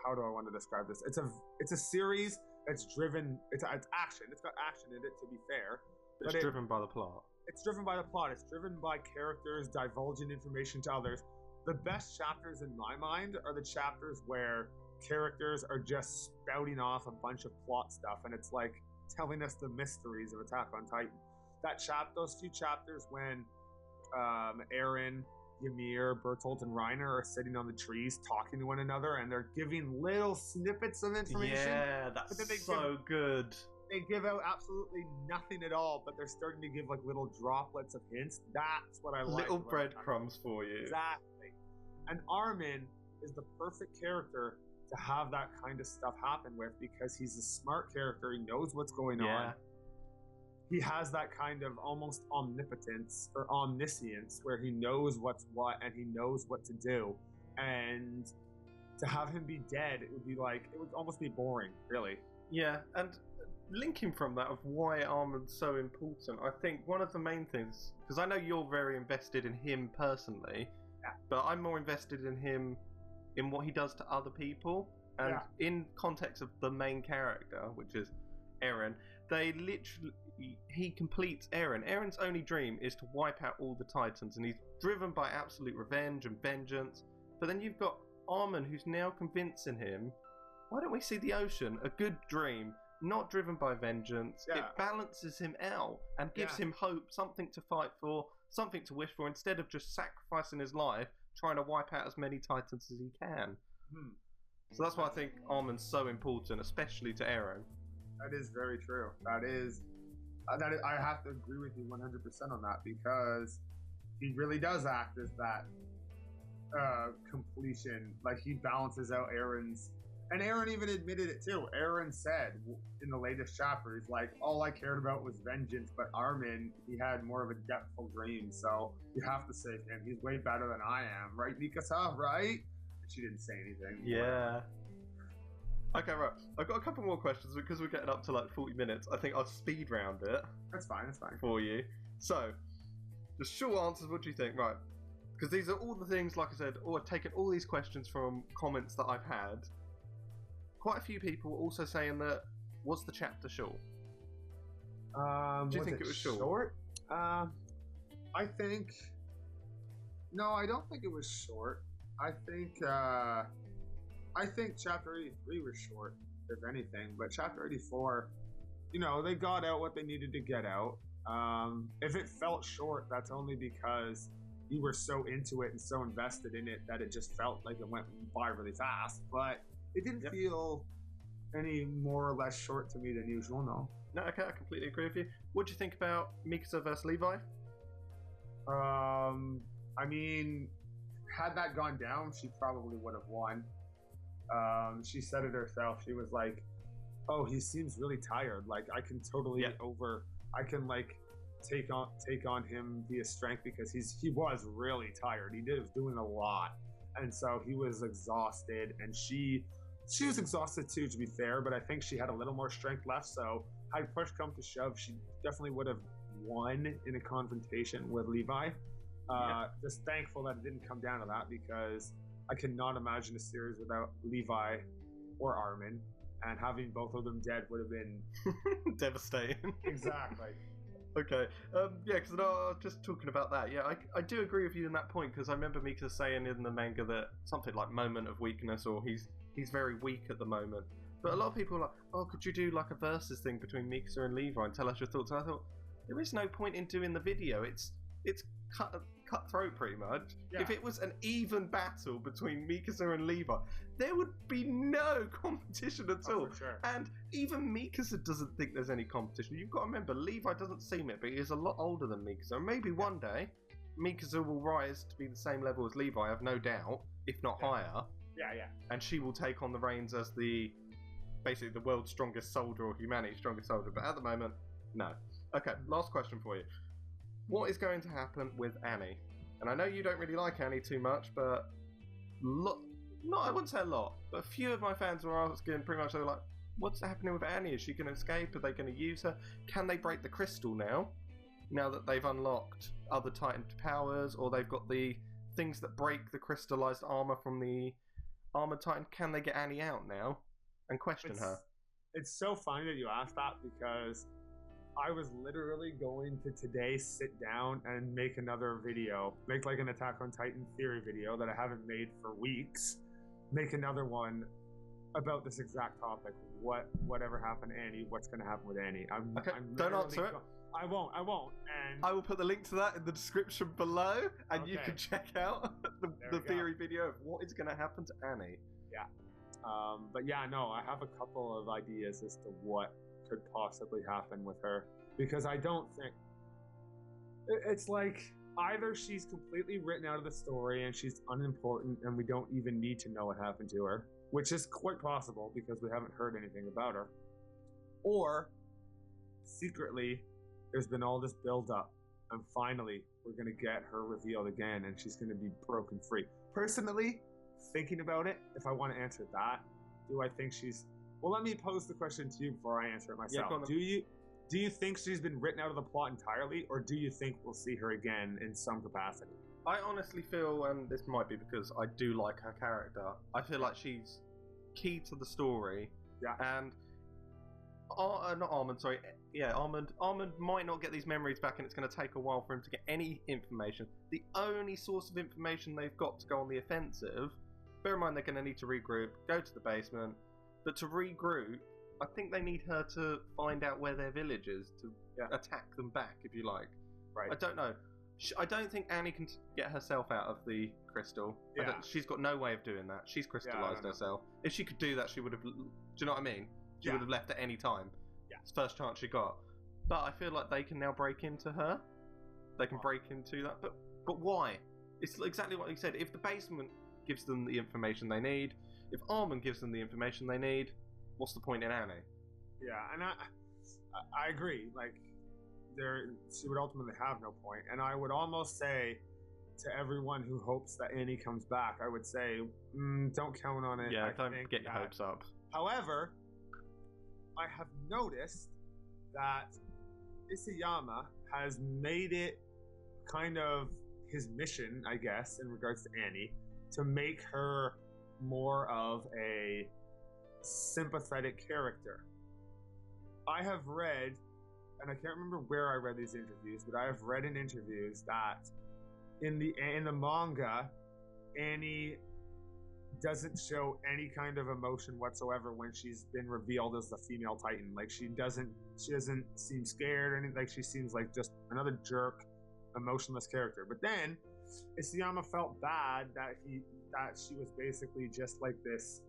How do I want to describe this? It's a series that's driven. It's action. It's got action in it, to be fair. It's driven by the plot. It's driven by the plot. It's driven by characters divulging information to others. The best chapters in my mind are the chapters where characters are just spouting off a bunch of plot stuff, and it's like, telling us the mysteries of Attack on Titan. Those few chapters when Eren, Ymir, Bertolt, and Reiner are sitting on the trees talking to one another, and they're giving little snippets of information. Yeah, that's so good. They give out absolutely nothing at all, but they're starting to give like little droplets of hints. That's what I like. Little breadcrumbs for you. Exactly. And Armin is the perfect character to have that kind of stuff happen with, because he's a smart character. He knows what's going on. He has that kind of almost omnipotence or omniscience where he knows what's what and he knows what to do. And to have him be dead, it would almost be boring, really. Yeah, and linking from that of why Armin's so important, I think one of the main things, because I know you're very invested in him personally, but I'm more invested in him in what he does to other people, and in context of the main character, which is Eren, he completes Eren. Eren's only dream is to wipe out all the Titans, and he's driven by absolute revenge and vengeance. But then you've got Armin, who's now convincing him, why don't we see the ocean? A good dream, not driven by vengeance. It balances him out and gives him hope, something to fight for, something to wish for, instead of just sacrificing his life trying to wipe out as many Titans as he can. So that's why I think Armin's so important, especially to Eren. That is very true. I have to agree with you 100% on that, because he really does act as that completion. Like, he balances out Eren's, and Eren even admitted it too. Eren said in the latest chapter, he's like, all I cared about was vengeance, but Armin, he had more of a depthful dream, so you have to save him. He's way better than I am, right, Mikasa? Right? And she didn't say anything. Yeah. Okay, right. I've got a couple more questions because we're getting up to like 40 minutes. I think I'll speed round it. That's fine. For you. So, the short answers, what do you think? Right. Because these are all the things, like I said, I've taken all these questions from comments that I've had. Quite a few people also saying that, was the chapter short? Do you think it was short? I think... No, I don't think it was short. I think chapter 83 was short, if anything, but chapter 84, they got out what they needed to get out. If it felt short, that's only because you were so into it and so invested in it that it just felt like it went by really fast, but it didn't feel any more or less short to me than usual, no. No, okay, I completely agree with you. What do you think about Mikasa versus Levi? I mean, had that gone down, she probably would have won. She said it herself. She was like, "Oh, he seems really tired. Like, I can totally I can like take on him via strength, because he was really tired. He was doing a lot, and so he was exhausted, and she was exhausted too, to be fair. But I think she had a little more strength left. So had push come to shove, she definitely would have won in a confrontation with Levi. Just thankful that it didn't come down to that, because I cannot imagine a series without Levi or Armin, and having both of them dead would have been devastating. Exactly. Okay. Because I was just talking about that. Yeah, I do agree with you in that point, because I remember Mikasa saying in the manga that something like moment of weakness, or he's very weak at the moment. But a lot of people are like, oh, could you do like a versus thing between Mikasa and Levi and tell us your thoughts? And I thought, there is no point in doing the video. It's cutthroat pretty much. Yeah. If it was an even battle between Mikasa and Levi, there would be no competition at all. For sure. And even Mikasa doesn't think there's any competition. You've got to remember, Levi doesn't seem it, but he is a lot older than Mikasa. And maybe one day, Mikasa will rise to be the same level as Levi, I have no doubt, if not higher. Yeah. And she will take on the reins as basically the world's strongest soldier, or humanity's strongest soldier. But at the moment, no. Okay, last question for you. What is going to happen with Annie? And I know you don't really like Annie too much, but I wouldn't say a lot, but a few of my fans were asking pretty much, they were like, what's happening with Annie? Is she going to escape? Are they going to use her? Can they break the crystal now that they've unlocked other Titan powers, or they've got the things that break the crystallized armor from the armored Titan? Can they get Annie out now and question her? It's so funny that you asked that, because I was literally going to today sit down and make another video, make like an Attack on Titan theory video that I haven't made for weeks, make another one about this exact topic. Whatever happened to Annie? What's going to happen with Annie? Okay, don't answer it. I won't. And I will put the link to that in the description below, and you can check out the theory video of what is going to happen to Annie. Yeah. But yeah, no, I have a couple of ideas as to what could possibly happen with her, because I don't think it's like either she's completely written out of the story and she's unimportant and we don't even need to know what happened to her, which is quite possible because we haven't heard anything about her, or secretly there's been all this build up and finally we're going to get her revealed again and she's going to be broken free. Personally, thinking about it, if I want to answer that, do I think she's... Well, let me pose the question to you before I answer it myself. Yeah, do you think she's been written out of the plot entirely, or do you think we'll see her again in some capacity? I honestly feel, and this might be because I do like her character, I feel like she's key to the story. Yeah. And not Armand, sorry. Yeah, Armand might not get these memories back, and it's going to take a while for him to get any information. The only source of information they've got to go on the offensive, bear in mind they're going to need to regroup, go to the basement, but to regroup, I think they need her to find out where their village is to attack them back, if you like. Right. I don't know. I don't think Annie can get herself out of the crystal. Yeah. She's got no way of doing that. She's crystallized herself. If she could do that, she would have... Do you know what I mean? She would have left at any time. Yeah. It's the first chance she got. But I feel like they can now break into her. They can break into that. But why? It's exactly what you said. If the basement gives them the information they need, if Armand gives them the information they need, what's the point in Annie? Yeah, and I agree. Like, she would ultimately have no point. And I would almost say to everyone who hopes that Annie comes back, I would say, don't count on it. Yeah, don't get your hopes up. However, I have noticed that Isayama has made it kind of his mission, I guess, in regards to Annie, to make her more of a sympathetic character. I have read, and I can't remember where I read these interviews, but I have read in interviews that in the manga, Annie doesn't show any kind of emotion whatsoever when she's been revealed as the female Titan. Like, she doesn't seem scared or anything. Like, she seems like just another jerk, emotionless character. But then Isayama felt bad that she was basically just like this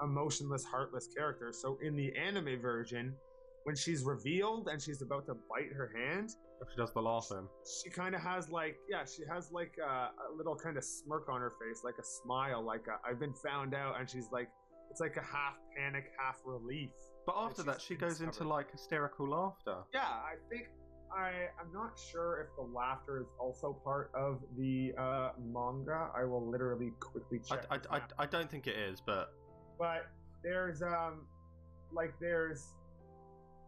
emotionless, heartless character. So in the anime version, when she's revealed and she's about to bite her hand, she does the laughing. She kind of has like, she has like a little kind of smirk on her face, like a smile, like I've been found out, and she's like, it's like a half panic, half relief. But after that, she goes into like hysterical laughter. Yeah, I think I'm not sure if the laughter is also part of the manga. I will literally quickly check. I don't think it is, but there's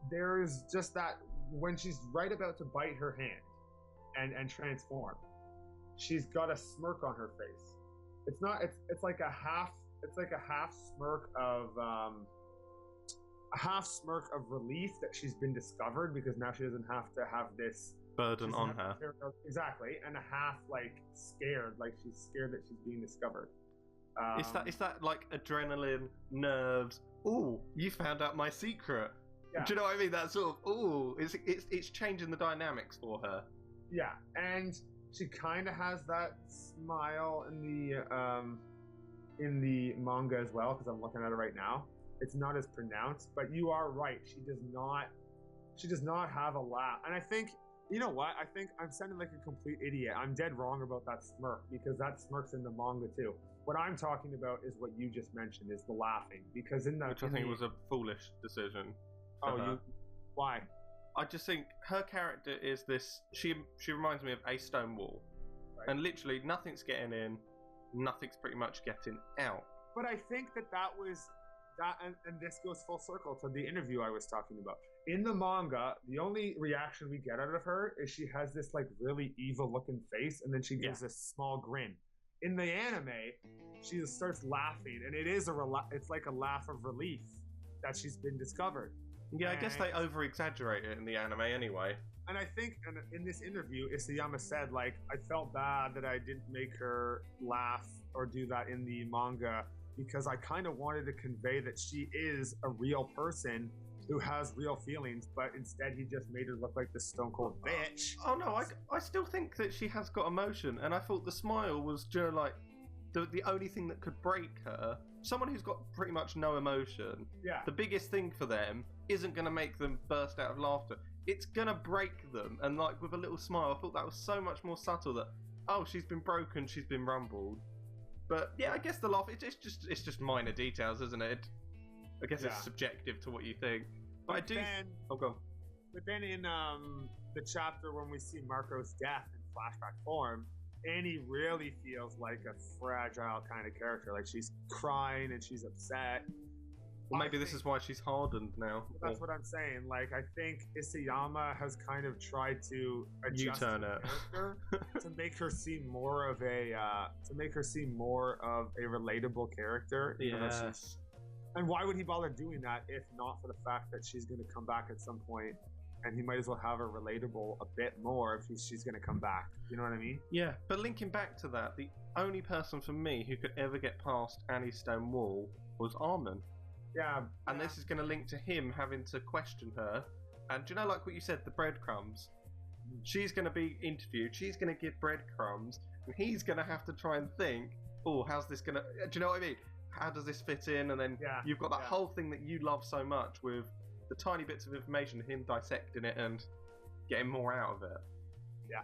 there's just that when she's right about to bite her hand and transform, she's got a smirk on her face. It's like a half smirk of relief that she's been discovered, because now she doesn't have to have this burden on her. Exactly, and a half like scared, like she's scared that she's being discovered. It's that like adrenaline, nerves. Ooh, you found out my secret. Yeah. Do you know what I mean? That sort of it's changing the dynamics for her. Yeah, and she kind of has that smile in the manga as well, because I'm looking at it right now. It's not as pronounced, but you are right. She does not have a laugh. And I think, you know what? I think I'm sounding like a complete idiot. I'm dead wrong about that smirk, because that smirk's in the manga too. What I'm talking about is what you just mentioned, is the laughing. Because which I think was a foolish decision. Why? I just think her character is this. She reminds me of a stone wall, right? And literally nothing's getting in, nothing's pretty much getting out. But I think that was that, and this goes full circle to the interview I was talking about. In the manga, the only reaction we get out of her is she has this like really evil looking face, and then she gives a small grin. In the anime, she starts laughing, and it's like a laugh of relief that she's been discovered. Yeah, I guess they over-exaggerate it in the anime anyway. And I think in this interview, Isayama said, like, I felt bad that I didn't make her laugh or do that in the manga, because I kind of wanted to convey that she is a real person who has real feelings, but instead he just made her look like this stone cold bitch. Oh no, I still think that she has got emotion, and I thought the smile was just like the only thing that could break her. Someone who's got pretty much no emotion, the biggest thing for them isn't going to make them burst out of laughter. It's going to break them, and like with a little smile, I thought that was so much more subtle that, oh, she's been broken, she's been rumbled. But yeah, I guess the laugh, it's just minor details, isn't it? I guess it's subjective to what you think. But I do... Oh, go on. But then in the chapter when we see Marco's death in flashback form, Annie really feels like a fragile kind of character. Like, she's crying and she's upset. Well, maybe this is why she's hardened now. That's what I'm saying. Like, I think Isayama has kind of tried to adjust her character to make her seem more of a relatable character. Yes. And why would he bother doing that if not for the fact that she's going to come back at some point, and he might as well have her relatable a bit more if she's going to come back. You know what I mean? Yeah, but linking back to that, the only person for me who could ever get past Annie's stone wall was Armin. Yeah. And this is going to link to him having to question her. And do you know, like what you said, the breadcrumbs? She's going to be interviewed, she's going to give breadcrumbs, and he's going to have to try and think, oh, how's this going to... Do you know what I mean? How does this fit in? And then you've got that whole thing that you love so much with the tiny bits of information, him dissecting it and getting more out of it. Yeah,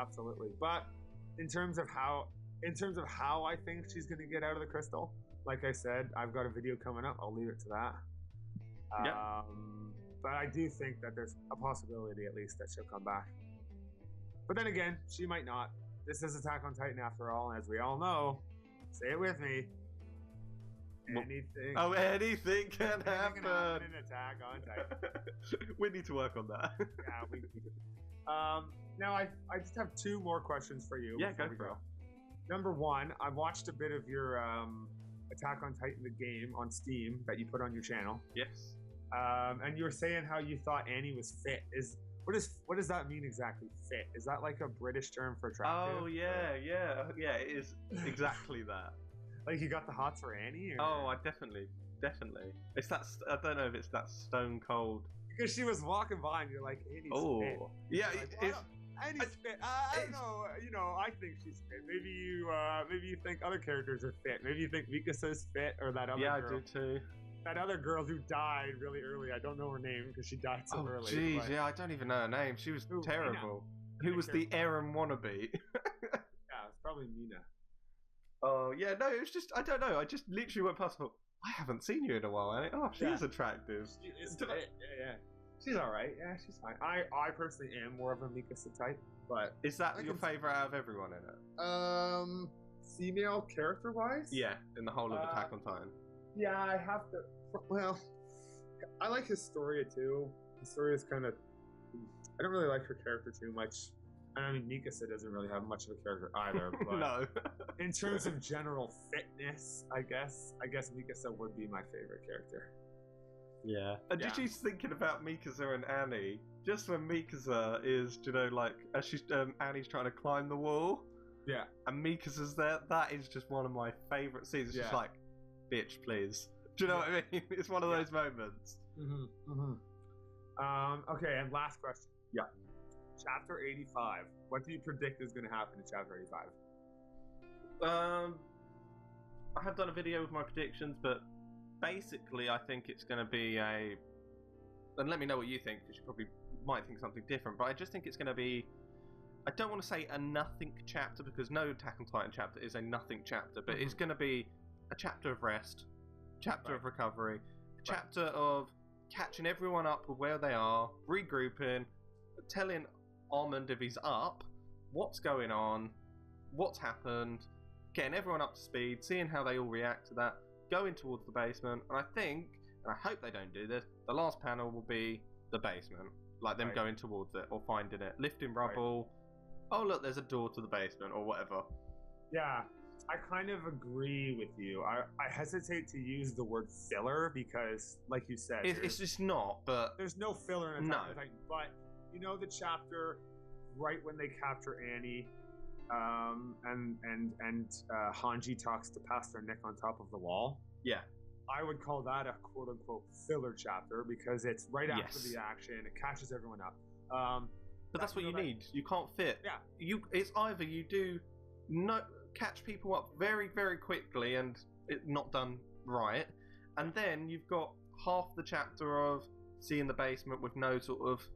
absolutely. But in terms of how I think she's going to get out of the crystal, like I said, I've got a video coming up. I'll leave it to that. But I do think that there's a possibility, at least, that she'll come back. But then again, she might not. This is Attack on Titan after all, and as we all know, say it with me, anything. Oh, anything can happen. In Attack on Titan. We need to work on that. Yeah, we need to. Now, I just have two more questions for you. Yeah, go for it. Number one, I watched a bit of your Attack on Titan the game on Steam that you put on your channel. Yes. And you were saying how you thought Annie was fit. What does that mean exactly? Fit? Is that like a British term for attractive? Oh yeah. It is exactly that. Like you got the hots for Annie? Or? Oh, I definitely. It's that. I don't know if it's that stone cold. Because she was walking by and you're like, Annie's fit. Yeah, like, Annie's fit. I don't know. You know, I think she's fit. Maybe you think other characters are fit. Maybe you think Mikasa's fit or that other girl. Yeah, I do too. That other girl who died really early. I don't know her name because she died so early. Oh, jeez, yeah, I don't even know her name. She was terrible. Who was the Eren wannabe? Yeah, it's probably Mina. Oh, yeah, no, it was just, I don't know. I just literally went past and thought, I haven't seen you in a while, Annie. Oh, she is attractive. She is yeah. She's alright. Yeah, she's fine. I personally am more of a Mikasa type, but... Is that your favourite out of everyone in it? Female character-wise? Yeah, in the whole of Attack on Titan. Yeah, I have to... Well, I like Historia too. Historia's kind of... I don't really like her character too much. I mean, Mikasa doesn't really have much of a character either, but... No. In terms of general fitness, I guess Mikasa would be my favorite character. Yeah. And just thinking about Mikasa and Annie, just when Mikasa is, as she's, Annie's trying to climb the wall. Yeah. And Mikasa's there, that is just one of my favourite scenes. It's just like, bitch, please. Do you know what I mean? It's one of those moments. Okay, and last question. Yeah. Chapter 85. What do you predict is going to happen in Chapter 85? I have done a video with my predictions, but basically I think it's going to be and let me know what you think, because you probably might think something different, but I just think it's going to be, I don't want to say a nothing chapter, because no Attack on Titan chapter is a nothing chapter, but it's going to be a chapter of rest, chapter of recovery, a chapter of catching everyone up with where they are, regrouping, telling Armand if he's up, what's going on, what's happened, getting everyone up to speed, seeing how they all react to that, going towards the basement, and I think, and I hope they don't do this, the last panel will be the basement, like them going towards it, or finding it, lifting rubble, oh look, there's a door to the basement, or whatever. Yeah, I kind of agree with you. I hesitate to use the word filler, because, like you said... It's just not, but... There's no filler in Attack on Titan, but... You know the chapter right when they capture Annie, Hanji talks to Pastor Nick on top of the wall. Yeah. I would call that a quote-unquote filler chapter because it's right after the action. It catches everyone up. But that's what you need. You can't fit. Yeah. It's either you do catch people up very, very quickly and it's not done right, and then you've got half the chapter of seeing the basement with no sort of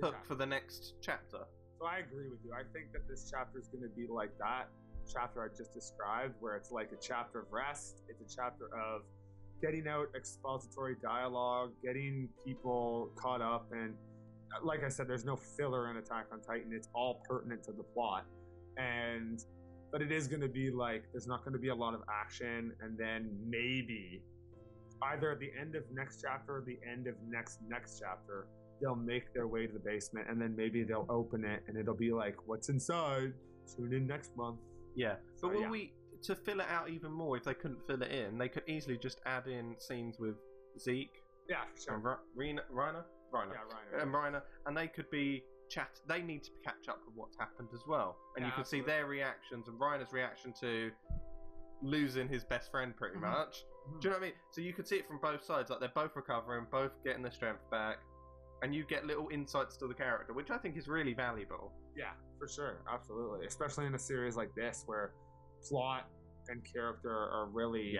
hook for the next chapter. So I agree with you. I think that this chapter is going to be like that chapter I just described, where it's like a chapter of rest. It's a chapter of getting out expository dialogue, getting people caught up, and like I said, there's no filler in Attack on Titan. It's all pertinent to the plot, but it is going to be like there's not going to be a lot of action, and then maybe either at the end of next chapter or the end of next chapter, they'll make their way to the basement, and then maybe they'll open it, and it'll be like, what's inside? Tune in next month. Yeah, but to fill it out even more, if they couldn't fill it in, they could easily just add in scenes with Zeke. Yeah, for sure. And Reiner. Yeah, and Reiner, and they could be they need to catch up with what's happened as well, and you can see their reactions and Reiner's reaction to losing his best friend, pretty much. Do you know what I mean? So you could see it from both sides, like they're both recovering, both getting their strength back, and you get little insights to the character, which I think is really valuable. Yeah, for sure, absolutely, especially in a series like this where plot and character are really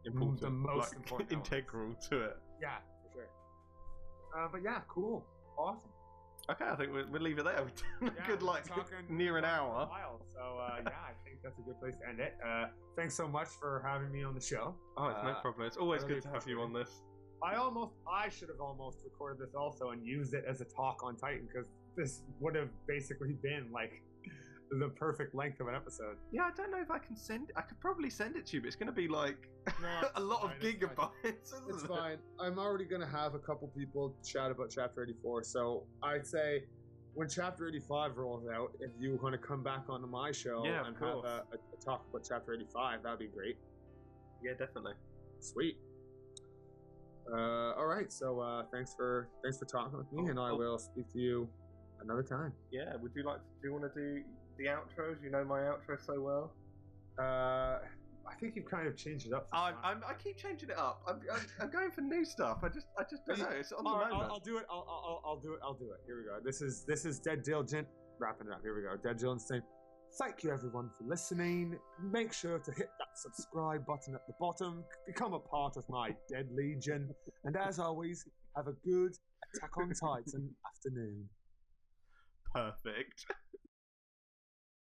important, the most important integral to it. Yeah, for sure. But yeah, cool, awesome. Okay, I think we'll leave it there. We've done a good, near an hour. So yeah, I think that's a good place to end it. Thanks so much for having me on the show. Oh, it's no problem. It's always good to have you on this. I should have almost recorded this also and used it as a talk on Titan, because this would have basically been like the perfect length of an episode. Yeah, I don't know if I can I could probably send it to you, but it's going to be like a lot of gigabytes. It's fine. I'm already going to have a couple people chat about Chapter 84, so I'd say when Chapter 85 rolls out, if you want to come back onto my show and have a talk about Chapter 85, that'd be great. Yeah, definitely. Sweet. All right, so thanks for talking with me, and I will speak to you another time. Yeah, do you want to do the outros? You know my outro so well. I think you've kind of changed it up. I keep changing it up. I'm going for new stuff. I just don't know. It's on the moment. I'll do it. I'll do it. Here we go. This is Dead Diligent wrapping it up. Here we go. Dead Diligent saying, thank you everyone for listening. Make sure to hit that subscribe button at the bottom. Become a part of my Dead Legion. And as always, have a good Attack on Titan afternoon. Perfect.